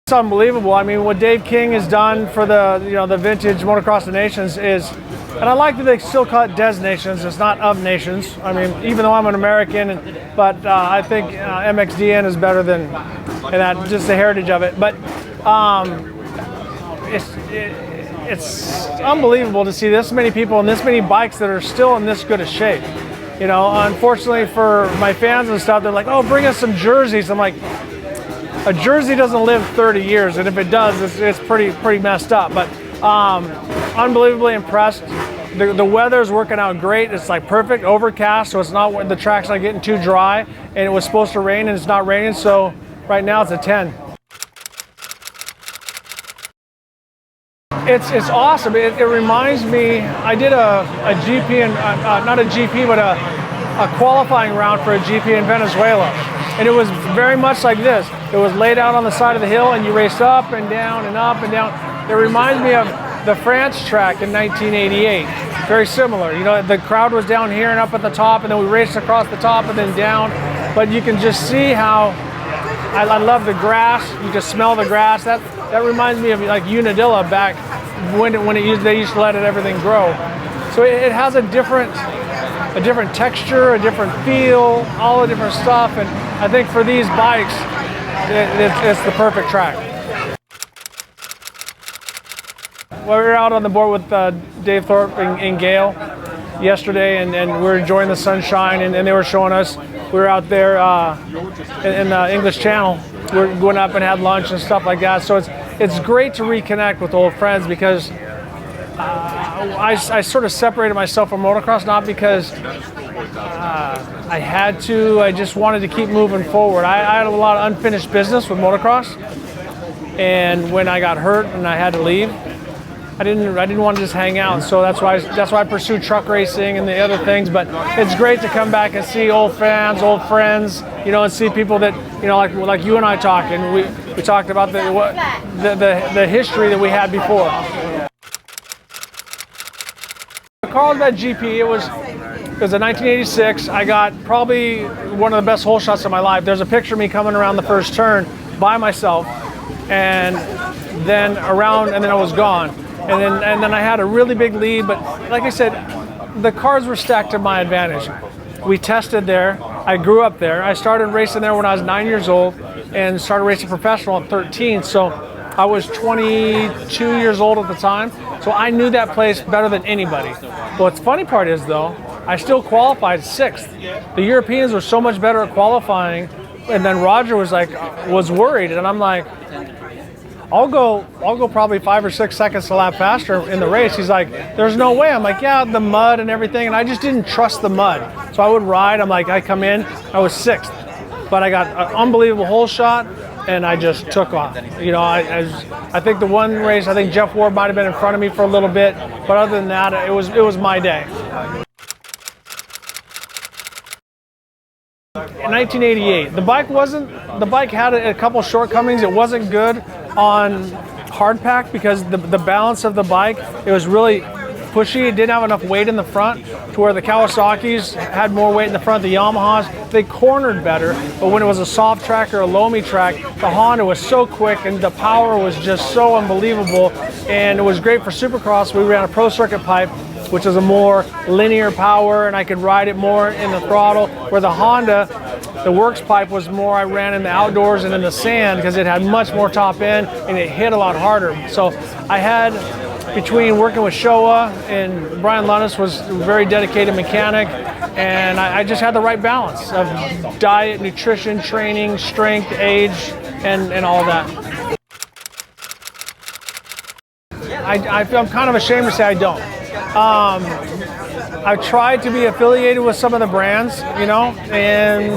It's unbelievable. I mean, what Dave King has done for the the vintage Motocross of Nations is, and I like that they still call it Des Nations. It's not of Nations. I mean, even though I'm an American, but I think VMXdN is better than and that, just the heritage of it. But it's unbelievable to see this many people and this many bikes that are still in this good a shape. You know, unfortunately for my fans and stuff, they're like, "Oh, bring us some jerseys." I'm like, a jersey doesn't live 30 years, and if it does, it's pretty messed up. But unbelievably impressed. The weather's working out great. It's like perfect, overcast, so it's not, the track's not getting too dry. And it was supposed to rain, and it's not raining. So right now it's a 10. It's awesome. It reminds me. I did a GP and not a GP, but a qualifying round for a GP in Venezuela. And it was very much like this. It was laid out on the side of the hill, and you raced up and down and up and down. It reminds me of the France track in 1988. Very similar. You know, the crowd was down here and up at the top, and then we raced across the top and then down. But you can just see how I love the grass. You can smell the grass. That reminds me of like Unadilla back when they used to let everything grow. So it has a different texture, a different feel, all the different stuff, and I think for these bikes, it's the perfect track. Well, we were out on the board with Dave Thorpe and Gail yesterday, and we were enjoying the sunshine, and they were showing us. We were out there in the English Channel. We went up and had lunch and stuff like that. So it's great to reconnect with old friends, because I sort of separated myself from motocross, not because I had to. I just wanted to keep moving forward. I had a lot of unfinished business with motocross, and when I got hurt and I had to leave, I didn't want to just hang out. So that's why I pursued truck racing and the other things. But it's great to come back and see old fans, old friends, you know, and see people that, you know, like you and I talked, and we talked about the history that we had before. Carlsbad GP, it was in 1986. I got probably one of the best hole shots of my life. There's a picture of me coming around the first turn by myself, and then I was gone. And then I had a really big lead, but like I said, the cards were stacked to my advantage. We tested there. I grew up there. I started racing there when I was 9 years old and started racing professional at 13. So I was 22 years old at the time. So I knew that place better than anybody. Well, the funny part is, though, I still qualified 6th. The Europeans were so much better at qualifying, and then Roger was worried, and I'm like, I'll go probably 5 or 6 seconds a lap faster in the race. He's like, there's no way. I'm like, yeah, the mud and everything, and I just didn't trust the mud. So I would ride. I'm like, I come in, I was 6th, but I got an unbelievable hole shot, and I just took off. You know, I think the one race, I think Jeff Ward might have been in front of me for a little bit, but other than that, it was my day. In 1988, the bike had a couple shortcomings. It wasn't good on hard pack because the balance of the bike, it was really pushy. It didn't have enough weight in the front to where the Kawasaki's had more weight in the front. The Yamahas, they cornered better, but when it was a soft track or a loamy track, the Honda was so quick and the power was just so unbelievable, and it was great for Supercross. We ran a Pro Circuit pipe, which is a more linear power, and I could ride it more in the throttle, where the Honda, the Works pipe was more, I ran in the outdoors and in the sand because it had much more top end and it hit a lot harder. So I had, between working with Showa, and Brian Lunnis was a very dedicated mechanic, and I just had the right balance of diet, nutrition, training, strength, age, and all of that. I'm kind of ashamed to say I don't. I've tried to be affiliated with some of the brands, you know, and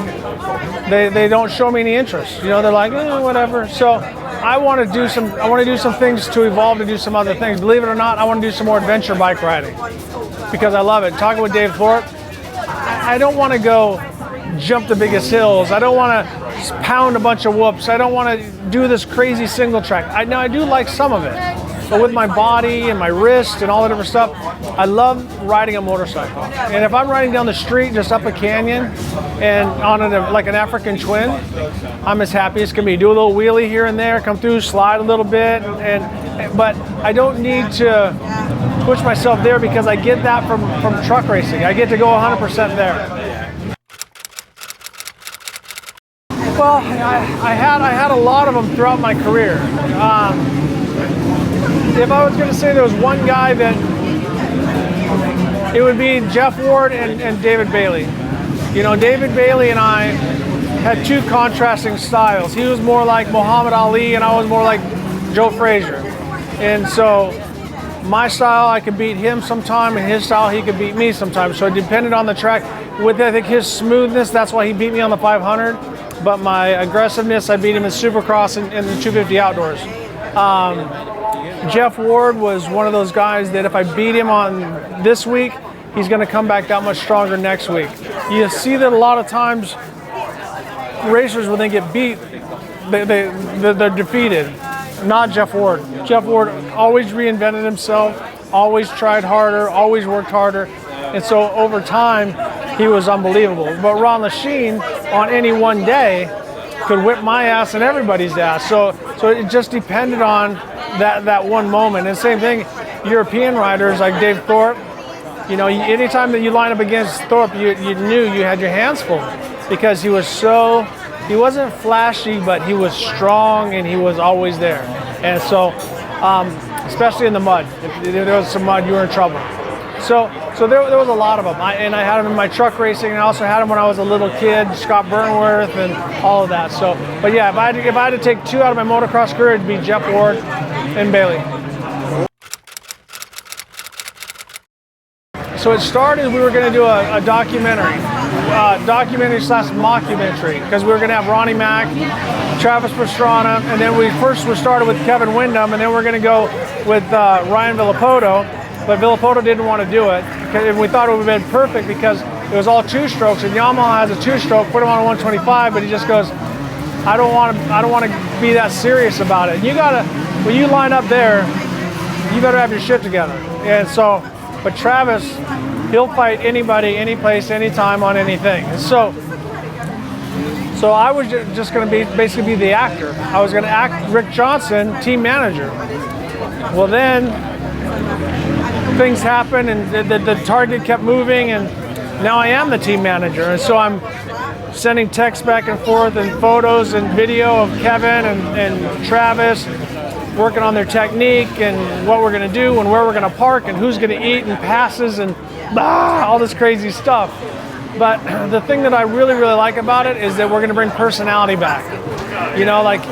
they don't show me any interest. You know, they're like, whatever. So I want to do some things to evolve, to do some other things. Believe it or not, I want to do some more adventure bike riding because I love it. Talking with Dave Thorpe, I don't want to go jump the biggest hills. I don't want to pound a bunch of whoops. I don't want to do this crazy single track. I do like some of it, but with my body and my wrist and all the different stuff, I love riding a motorcycle. And if I'm riding down the street just up a canyon and on like an African twin, I'm as happy as can be. Do a little wheelie here and there, come through, slide a little bit, but I don't need to push myself there because I get that from truck racing. I get to go 100% there. Well, I had a lot of them throughout my career. If I was going to say there was one guy that, it would be Jeff Ward and David Bailey. You know, David Bailey and I had two contrasting styles. He was more like Muhammad Ali and I was more like Joe Frazier. And so my style, I could beat him sometime, and his style, he could beat me sometime. So it depended on the track. With, I think, his smoothness, that's why he beat me on the 500. But my aggressiveness, I beat him in Supercross and in the 250 outdoors. Jeff Ward was one of those guys that if I beat him on this week, he's going to come back that much stronger next week. You see that a lot of times racers, when they get beat, they're defeated. Not Jeff Ward. Jeff Ward always reinvented himself, always tried harder, always worked harder. And so over time, he was unbelievable. But Ron Lachine, on any one day, could whip my ass and everybody's ass. So it just depended on that one moment. And same thing, European riders like Dave Thorpe, you know, anytime that you line up against Thorpe, you knew you had your hands full because he wasn't flashy, but he was strong and he was always there. And so, especially in the mud, if there was some mud, you were in trouble. So there was a lot of them. I had them in my truck racing, and I also had them when I was a little kid, Scott Burnworth and all of that. So, but yeah, if I had to take two out of my motocross career, it'd be Jeff Ward and Bailey. So it started, we were going to do a documentary slash mockumentary, because we were going to have Ronnie Mack, Travis Pastrana, and then we started with Kevin Windham, and then we're going to go with Ryan Villapoto. But Villapoto didn't want to do it. And we thought it would have been perfect because it was all two strokes, and Yamaha has a two stroke, put him on a 125, but he just goes, I don't want to be that serious about it. You gotta, when you line up there, you better have your shit together. And so, but Travis, he'll fight anybody, any place, anytime on anything. And so I was just going to basically be the actor. I was going to act Rick Johnson, team manager. Well, then things happened, and the target kept moving, and now I am the team manager. And so I'm sending texts back and forth and photos and video of Kevin and Travis working on their technique and what we're going to do and where we're going to park and who's going to eat and passes and all this crazy stuff. But the thing that I really, really like about it is that we're going to bring personality back. You know, like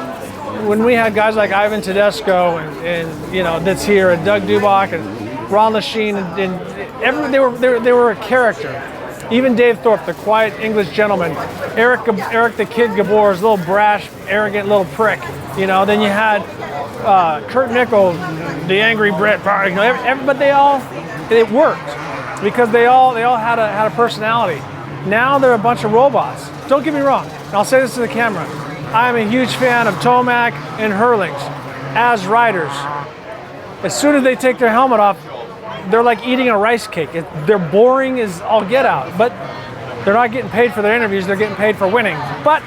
when we had guys like Ivan Tedesco and you know, that's here, and Doug Dubach and Ron Lachine, and they were a character. Even Dave Thorpe, the quiet English gentleman. Eric the Kid Gabor, is a little brash, arrogant little prick. You know, then you had Kurt Nichols, the angry Brit. You know, but it worked because they all had a personality. Now they're a bunch of robots. Don't get me wrong. And I'll say this to the camera. I'm a huge fan of Tomac and Hurlings as riders. As soon as they take their helmet off, they're like eating a rice cake. They're boring as all get out, but they're not getting paid for their interviews. They're getting paid for winning. But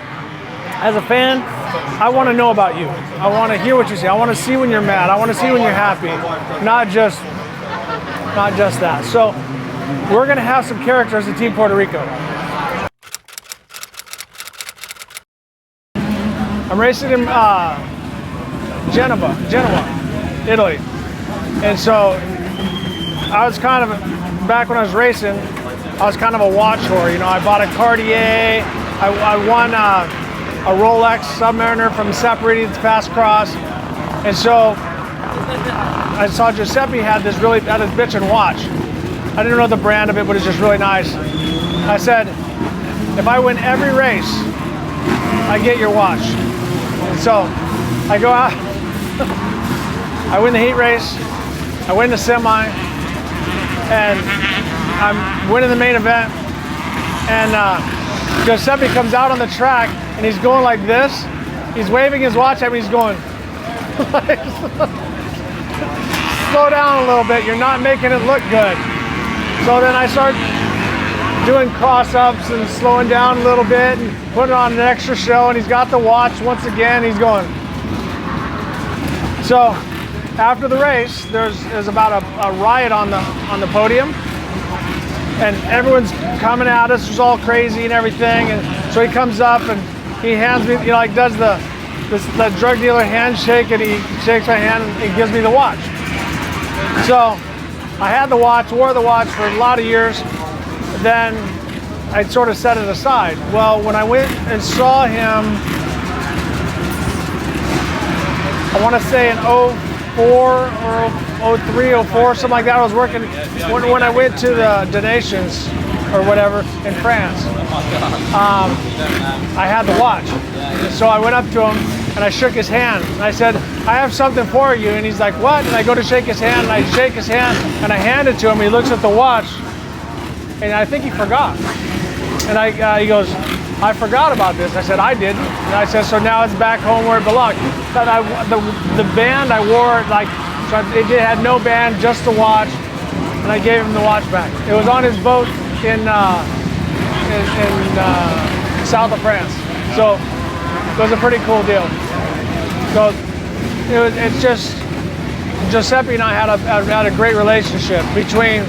as a fan, I want to know about you. I want to hear what you say. I want to see when you're mad. I want to see when you're happy. Not just that. So we're going to have some characters in Team Puerto Rico. I'm racing in Genoa, Italy. And so I was kind of, back when I was racing, I was kind of a watch whore. You know, I bought a Cartier, I won a Rolex Submariner from Saporiti Fast Cross. And so I saw Giuseppe had this bitchin' watch. I didn't know the brand of it, but it's just really nice. I said, if I win every race, I get your watch. And so I go out, I win the heat race, I win the semi, and I'm winning the main event. And Giuseppe comes out on the track, and he's going like this. He's waving his watch at me, he's going. slow down a little bit. You're not making it look good. So then I start doing cross-ups and slowing down a little bit and putting on an extra show, and he's got the watch once again. He's going. So after the race, there's about a riot on the podium, and everyone's coming at us. It's all crazy and everything. And so he comes up and he hands me, like does the drug dealer handshake, and he shakes my hand and he gives me the watch. So I had the watch, wore the watch for a lot of years. Then I sort of set it aside. Well, when I went and saw him, I want to say in 04 or 03, 04, something like that, I was working, when I went to the Donations or whatever in France, I had the watch. So I went up to him and I shook his hand and I said, I have something for you. And he's like, what? And I go to shake his hand and I shake his hand and I hand it to him. He looks at the watch. And I think he forgot. And he goes, I forgot about this. I said, I didn't. And I said, so now it's back home where it belongs. But the band I wore, like, so it had no band, just the watch. And I gave him the watch back. It was on his boat in south of France. So it was a pretty cool deal. So it's just, Giuseppe and I had a great relationship between.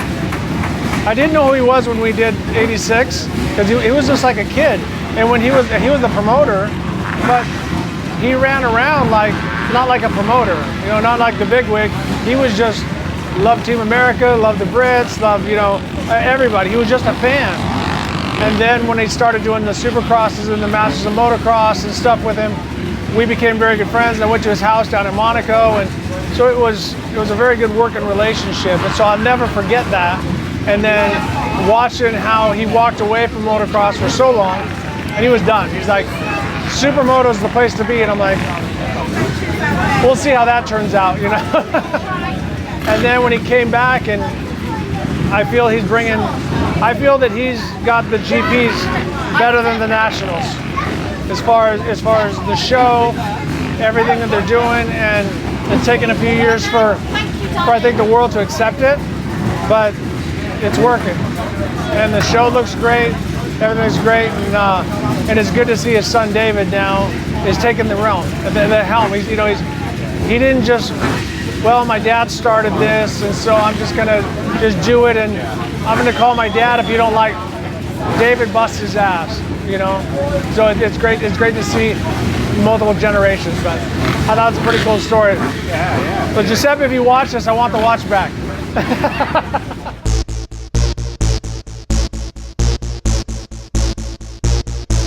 I didn't know who he was when we did 86, because he was just like a kid. And when he was the promoter, but he ran around like, not like a promoter, not like the bigwig. He was just, loved Team America, loved the Brits, loved, everybody. He was just a fan. And then when he started doing the Supercrosses and the Masters of Motocross and stuff with him, we became very good friends. I went to his house down in Monaco, and so it was a very good working relationship. And so I'll never forget that. And then watching how he walked away from motocross for so long, and he was done. He's like, Supermoto's the place to be. And I'm like, we'll see how that turns out, And then when he came back, and I feel that he's got the GPs better than the Nationals. As far as the show, everything that they're doing, and it's taken a few years for I think the world to accept it, but it's working, and the show looks great. Everything's great, and it's good to see his son David now is taking the helm. He didn't just, well, my dad started this, and so I'm just gonna do it, and I'm gonna call my dad if you don't like. David busts his ass, So it's great. It's great to see multiple generations. But I thought it's a pretty cool story. Yeah. But Giuseppe, if you watch this, I want the watch back.